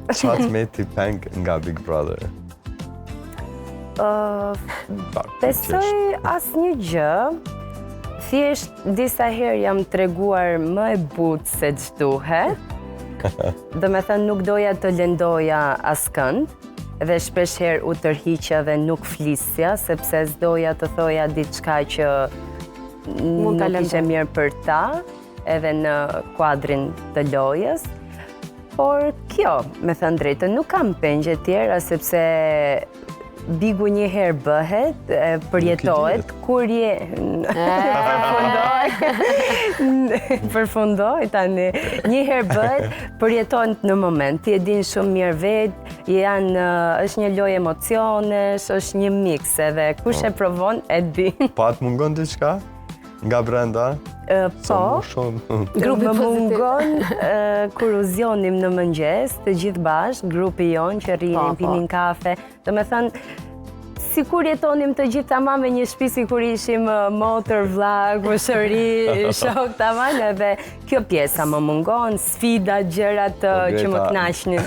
Qatë me ti peng nga Big Brother? Besoj asnjë gjë, thjesht disa herë jam treguar më e butë se ç'duhet. Do me thënë nuk doja të lëndoja askënd, dhe shpesh herë u tërhiqja dhe nuk flisja, sepse s'doja të thoja diçka që nuk ishte mirë për ta, edhe në kuadrin të lojës. Por kjo, me thënë drejtën, nuk kam pengje tjera, sepse Bigu një herë bëhet, përjetohet, kur përfundoj tani, një herë bëhet, përjetohet në moment, ti e din shumë mirë vetë, është një lojë emocionesh, është një mix, edhe kush e provon e din. Pa të mungon diçka? Nga brenda? Po, grupi më mungon kur u zjonim në mëngjes, të gjithë bashkë, grupi jonë që rrinim, pinin kafe, do me thënë, si kur jetonim të gjithë tamam me një shtëpi, si kur ishim motër, vllak, moshëri, shok tamam, edhe kjo pjesa më mungon, sfida, gjërat që më kënaqnin.